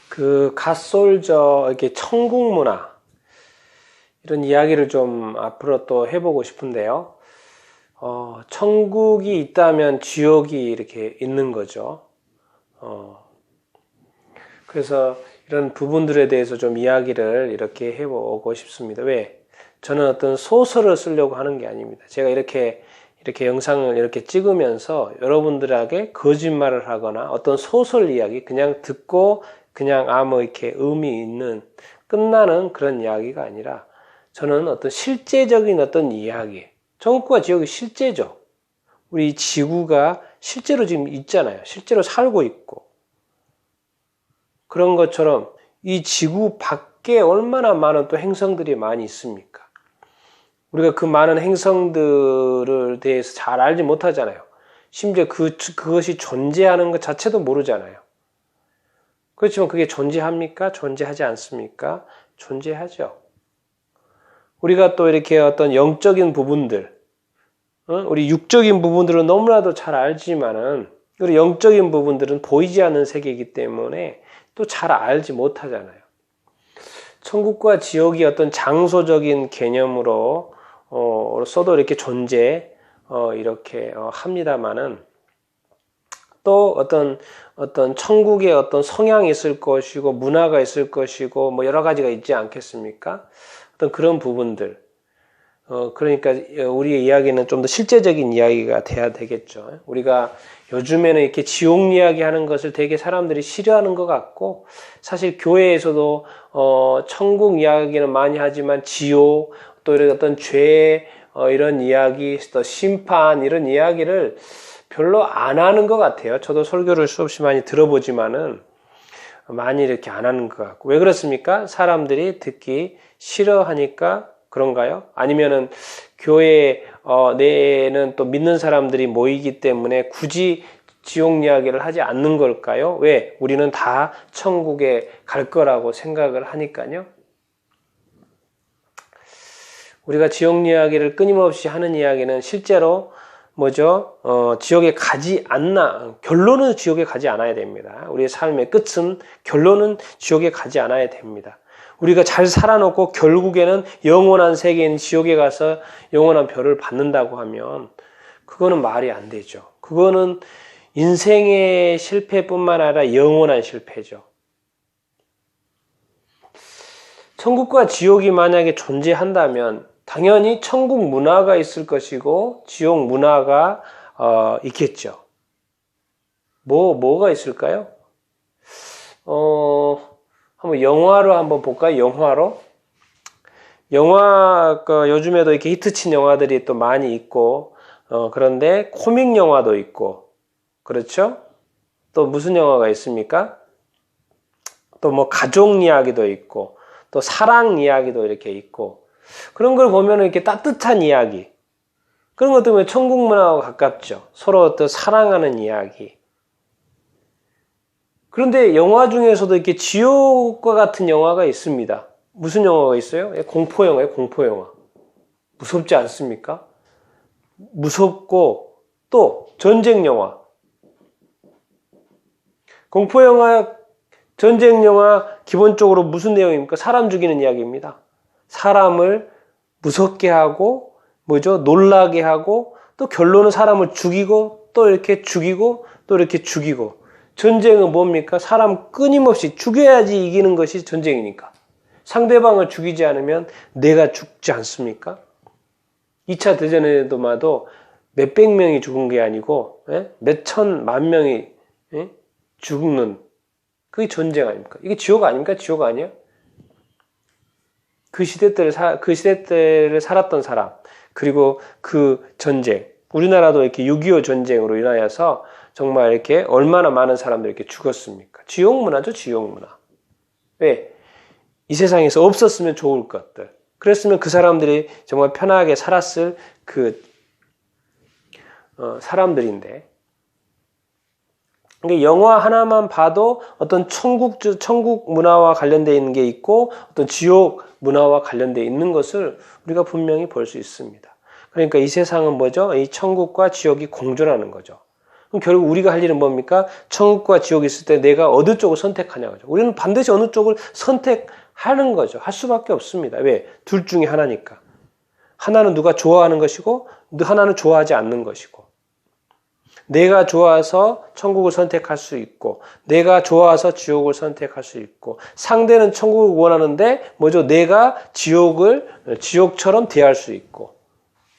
그 갓솔저 이렇게 천국 문화 이런 이야기를 좀 앞으로 또 해보고 싶은데요. 천국이 있다면 지옥이 이렇게 있는 거죠. 그래서 이런 부분들에 대해서 좀 이야기를 이렇게 해보고 싶습니다. 왜? 저는 어떤 소설을 쓰려고 하는 게 아닙니다. 제가 이렇게 영상을 이렇게 찍으면서 여러분들에게 거짓말을 하거나 어떤 소설 이야기 그냥 듣고 그냥 뭐 이렇게 의미 있는 끝나는 그런 이야기가 아니라 저는 어떤 실제적인 어떤 이야기, 천국과 지옥이 실제죠. 우리 지구가 실제로 지금 있잖아요. 실제로 살고 있고 그런 것처럼 이 지구 밖에 얼마나 많은 또 행성들이 많이 있습니까? 우리가 그 많은 행성들을 대해서 잘 알지 못하잖아요. 심지어 그것이 존재하는 것 자체도 모르잖아요. 그렇지만 그게 존재합니까? 존재하지 않습니까? 존재하죠. 우리가 또 이렇게 어떤 영적인 부분들, 우리 육적인 부분들은 너무나도 잘 알지만은 우리 영적인 부분들은 보이지 않는 세계이기 때문에 또 잘 알지 못하잖아요. 천국과 지옥이 어떤 장소적인 개념으로 써도 이렇게 존재 이렇게 합니다만은 또 어떤 천국의 어떤 성향이 있을 것이고 문화가 있을 것이고 뭐 여러 가지가 있지 않겠습니까? 어떤 그런 부분들 그러니까 우리의 이야기는 좀 더 실제적인 이야기가 돼야 되겠죠. 우리가 요즘에는 이렇게 지옥 이야기 하는 것을 되게 사람들이 싫어하는 것 같고 사실 교회에서도 천국 이야기는 많이 하지만 지옥 또 이런 어떤 죄 이런 이야기 또 심판 이런 이야기를 별로 안 하는 것 같아요. 저도 설교를 수없이 많이 들어보지만은 많이 이렇게 안 하는 것 같고 왜 그렇습니까? 사람들이 듣기 싫어하니까 그런가요? 아니면은 교회 내에는 또 믿는 사람들이 모이기 때문에 굳이 지옥 이야기를 하지 않는 걸까요? 왜? 우리는 다 천국에 갈 거라고 생각을 하니까요. 우리가 지옥 이야기를 끊임없이 하는 이야기는 실제로 뭐죠? 지옥에 가지 않나, 결론은 지옥에 가지 않아야 됩니다. 우리의 삶의 끝은 결론은 지옥에 가지 않아야 됩니다. 우리가 잘 살아놓고 결국에는 영원한 세계인 지옥에 가서 영원한 벌을 받는다고 하면 그거는 말이 안 되죠. 그거는 인생의 실패뿐만 아니라 영원한 실패죠. 천국과 지옥이 만약에 존재한다면 당연히 천국 문화가 있을 것이고 지옥 문화가 있겠죠. 뭐가 있을까요? 한번 영화로 한번 볼까요? 영화가 요즘에도 이렇게 히트친 영화들이 또 많이 있고 그런데 코믹 영화도 있고 그렇죠? 또 무슨 영화가 있습니까? 또 뭐 가족 이야기도 있고 또 사랑 이야기도 이렇게 있고 그런 걸 보면 이렇게 따뜻한 이야기 그런 것 때문에 천국 문화와 가깝죠. 서로 또 사랑하는 이야기. 그런데 영화 중에서도 이렇게 지옥과 같은 영화가 있습니다. 무슨 영화가 있어요? 공포 영화예요, 공포 영화. 무섭지 않습니까? 무섭고 또 전쟁 영화. 공포 영화, 전쟁 영화 기본적으로 무슨 내용입니까? 사람 죽이는 이야기입니다. 사람을 무섭게 하고 뭐죠? 놀라게 하고 또 결론은 사람을 죽이고 또 이렇게 죽이고 또 이렇게 죽이고 전쟁은 뭡니까? 사람 끊임없이 죽여야지 이기는 것이 전쟁이니까. 상대방을 죽이지 않으면 내가 죽지 않습니까? 2차 대전에도 마도 몇백 명이 죽은 게 아니고 몇천 만 명이 죽는 그게 전쟁 아닙니까? 이게 지옥 아닙니까? 지옥 아니에요? 그 시대 때를 살았던 사람 그리고 그 전쟁 우리나라도 이렇게 6.25 전쟁으로 인하여서 정말 이렇게 얼마나 많은 사람들이 이렇게 죽었습니까? 지옥 문화죠, 지옥 문화. 왜? 이 세상에서 없었으면 좋을 것들. 그랬으면 그 사람들이 정말 편하게 살았을 그 사람들인데. 그러니까 영화 하나만 봐도 어떤 천국 문화와 관련되어 있는 게 있고 어떤 지옥 문화와 관련되어 있는 것을 우리가 분명히 볼 수 있습니다. 그러니까 이 세상은 뭐죠? 이 천국과 지옥이 공존하는 거죠. 그럼 결국 우리가 할 일은 뭡니까? 천국과 지옥이 있을 때 내가 어느 쪽을 선택하냐고요. 우리는 반드시 어느 쪽을 선택하는 거죠. 할 수밖에 없습니다. 왜? 둘 중에 하나니까. 하나는 누가 좋아하는 것이고 하나는 좋아하지 않는 것이고. 내가 좋아서 천국을 선택할 수 있고 내가 좋아서 지옥을 선택할 수 있고 상대는 천국을 원하는데 뭐죠? 내가 지옥처럼 대할 수 있고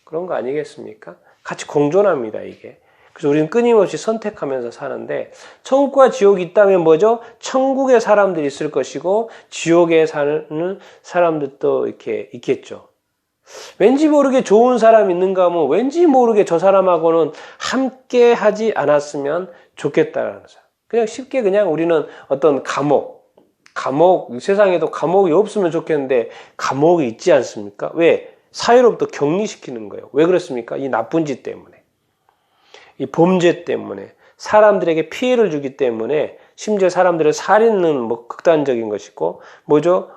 그런 거 아니겠습니까? 같이 공존합니다, 이게. 그래서 우리는 끊임없이 선택하면서 사는데 천국과 지옥이 있다면 뭐죠? 천국에 사람들이 있을 것이고 지옥에 사는 사람들도 이렇게 있겠죠. 왠지 모르게 좋은 사람 있는가 하면 왠지 모르게 저 사람하고는 함께 하지 않았으면 좋겠다라는 사람. 그냥 쉽게 그냥 우리는 어떤 감옥, 세상에도 감옥이 없으면 좋겠는데 감옥이 있지 않습니까? 왜? 사회로부터 격리시키는 거예요. 왜 그렇습니까? 이 나쁜 짓 때문에. 이 범죄 때문에. 사람들에게 피해를 주기 때문에 심지어 사람들을 살인은 뭐 극단적인 것이고 뭐죠?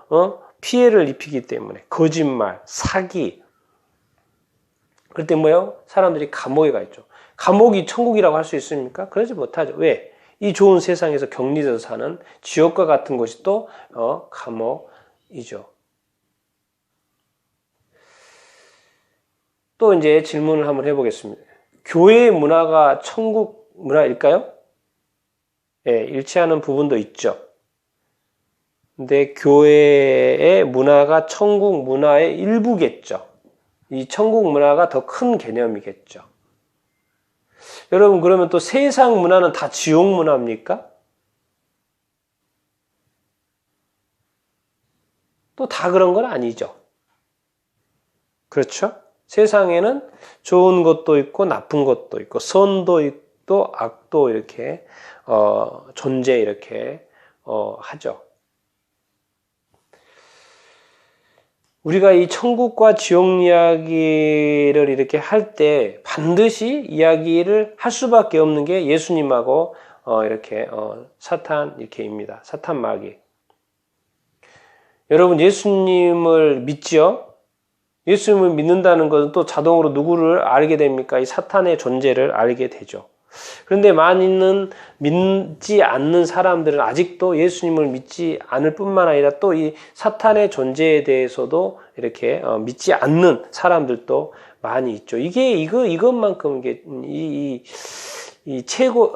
피해를 입히기 때문에 거짓말, 사기. 그럴 때 뭐예요? 사람들이 감옥에 가 있죠. 감옥이 천국이라고 할 수 있습니까? 그러지 못하죠. 왜? 이 좋은 세상에서 격리돼서 사는 지옥과 같은 곳이 또 감옥이죠. 또 이제 질문을 한번 해보겠습니다. 교회의 문화가 천국 문화일까요? 예, 일치하는 부분도 있죠. 근데 교회의 문화가 천국 문화의 일부겠죠. 이 천국 문화가 더 큰 개념이겠죠. 여러분, 그러면 또 세상 문화는 다 지옥 문화입니까? 또 다 그런 건 아니죠. 그렇죠? 세상에는 좋은 것도 있고 나쁜 것도 있고 선도 있고 악도 이렇게 존재 이렇게 하죠. 우리가 이 천국과 지옥 이야기를 이렇게 할 때 반드시 이야기를 할 수밖에 없는 게 예수님하고 이렇게 사탄 이렇게입니다. 사탄 마귀. 여러분 예수님을 믿지요? 예수님을 믿는다는 것은 또 자동으로 누구를 알게 됩니까? 이 사탄의 존재를 알게 되죠. 그런데 많이는 믿지 않는 사람들은 아직도 예수님을 믿지 않을 뿐만 아니라 또 이 사탄의 존재에 대해서도 이렇게 믿지 않는 사람들도 많이 있죠. 이것만큼 이 최고,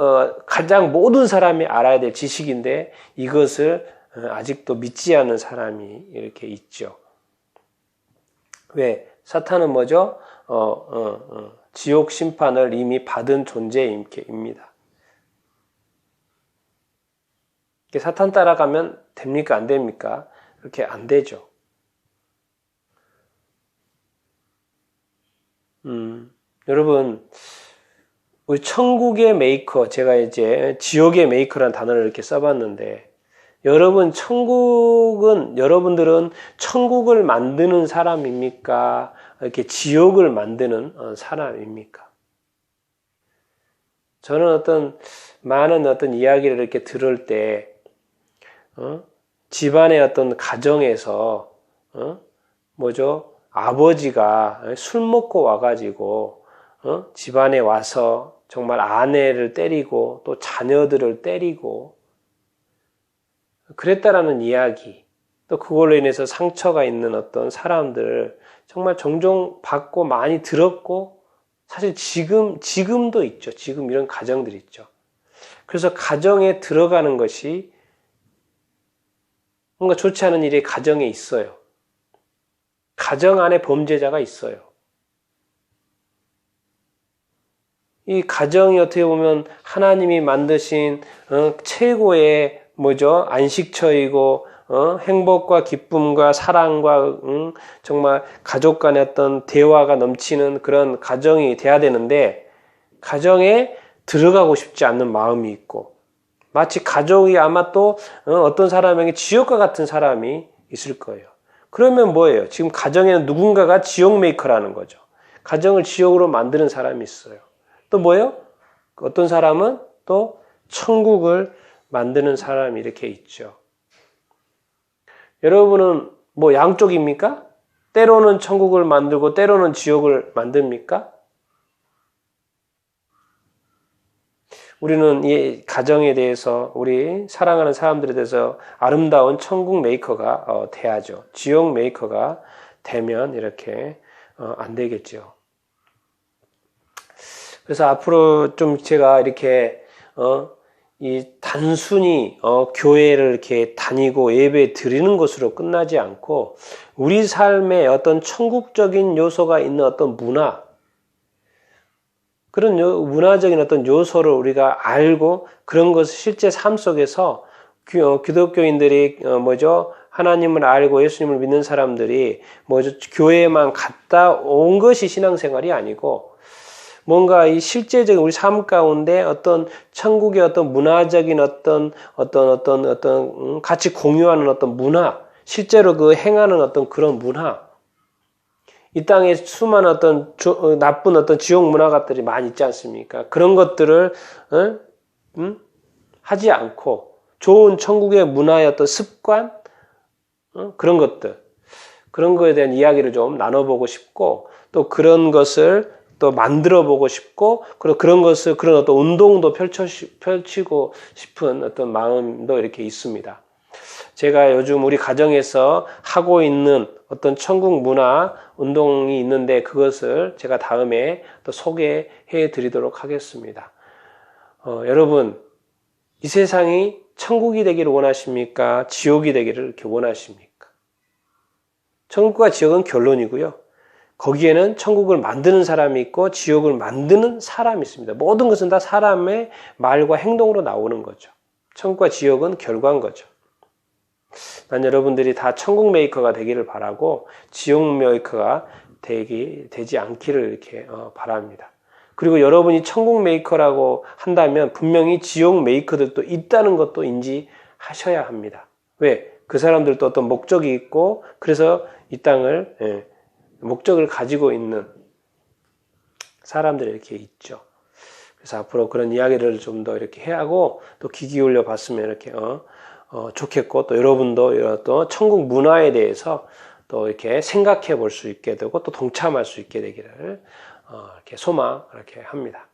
가장 모든 사람이 알아야 될 지식인데 이것을 아직도 믿지 않는 사람이 이렇게 있죠. 왜? 사탄은 뭐죠? 지옥 심판을 이미 받은 존재입니다. 사탄 따라가면 됩니까? 안 됩니까? 그렇게 안 되죠. 여러분, 우리 천국의 메이커, 제가 이제 지옥의 메이커라는 단어를 이렇게 써봤는데, 여러분들은 천국을 만드는 사람입니까? 이렇게 지옥을 만드는 사람입니까? 저는 많은 이야기를 이렇게 들을 때, 집안의 어떤 가정에서, 아버지가 술 먹고 와가지고, 집안에 와서 정말 아내를 때리고, 또 자녀들을 때리고, 그랬다라는 이야기, 또 그걸로 인해서 상처가 있는 어떤 사람들 정말 종종 받고 많이 들었고 사실 지금도 있죠. 지금 이런 가정들이 있죠. 그래서 가정에 들어가는 것이 뭔가 좋지 않은 일이 가정에 있어요. 가정 안에 범죄자가 있어요. 이 가정이 어떻게 보면 하나님이 만드신 최고의 안식처이고 행복과 기쁨과 사랑과 정말 가족 간의 어떤 대화가 넘치는 그런 가정이 돼야 되는데 가정에 들어가고 싶지 않는 마음이 있고 마치 가족이 아마 또 어떤 사람에게 지옥과 같은 사람이 있을 거예요. 그러면 뭐예요? 지금 가정에는 누군가가 지옥 메이커라는 거죠. 가정을 지옥으로 만드는 사람이 있어요. 또 뭐예요? 어떤 사람은 또 천국을 만드는 사람이 이렇게 있죠. 여러분은 양쪽입니까? 때로는 천국을 만들고 때로는 지옥을 만듭니까? 우리는 이 가정에 대해서 우리 사랑하는 사람들에 대해서 아름다운 천국 메이커가 돼야죠. 지옥 메이커가 되면 이렇게 안 되겠죠. 그래서 앞으로 좀 제가 이렇게 이 단순히 교회를 이렇게 다니고 예배 드리는 것으로 끝나지 않고 우리 삶에 어떤 천국적인 요소가 있는 어떤 문화, 그런 문화적인 어떤 요소를 우리가 알고 그런 것을 실제 삶 속에서 기독교인들이 하나님을 알고 예수님을 믿는 사람들이 교회에만 갔다 온 것이 신앙생활이 아니고 뭔가 이 실제적인 우리 삶 가운데 어떤 천국의 어떤 문화적인 어떤 같이 공유하는 어떤 문화, 실제로 그 행하는 어떤 그런 문화, 이 땅에 수많은 어떤 나쁜 어떤 지옥 문화 것들이 많이 있지 않습니까? 그런 것들을 하지 않고 좋은 천국의 문화의 어떤 습관, 그런 것들, 그런 거에 대한 이야기를 좀 나눠보고 싶고 또 그런 것을 또 만들어 보고 싶고, 그리고 그런 어떤 운동도 펼치고 싶은 어떤 마음도 이렇게 있습니다. 제가 요즘 우리 가정에서 하고 있는 어떤 천국 문화 운동이 있는데 그것을 제가 다음에 또 소개해 드리도록 하겠습니다. 여러분, 이 세상이 천국이 되기를 원하십니까? 지옥이 되기를 이렇게 원하십니까? 천국과 지옥은 결론이고요. 거기에는 천국을 만드는 사람이 있고 지옥을 만드는 사람이 있습니다. 모든 것은 다 사람의 말과 행동으로 나오는 거죠. 천국과 지옥은 결과인 거죠. 난 여러분들이 다 천국 메이커가 되기를 바라고 지옥 메이커가 되지 않기를 이렇게 바랍니다. 그리고 여러분이 천국 메이커라고 한다면 분명히 지옥 메이커들도 있다는 것도 인지하셔야 합니다. 왜? 그 사람들도 어떤 목적이 있고 그래서 이 땅을 목적을 가지고 있는 사람들이 이렇게 있죠. 그래서 앞으로 그런 이야기를 좀 더 이렇게 해하고 또 귀 기울여 봤으면 이렇게 좋겠고 또 여러분도 이런 또 천국 문화에 대해서 또 이렇게 생각해 볼 수 있게 되고 또 동참할 수 있게 되기를 이렇게 이렇게 합니다.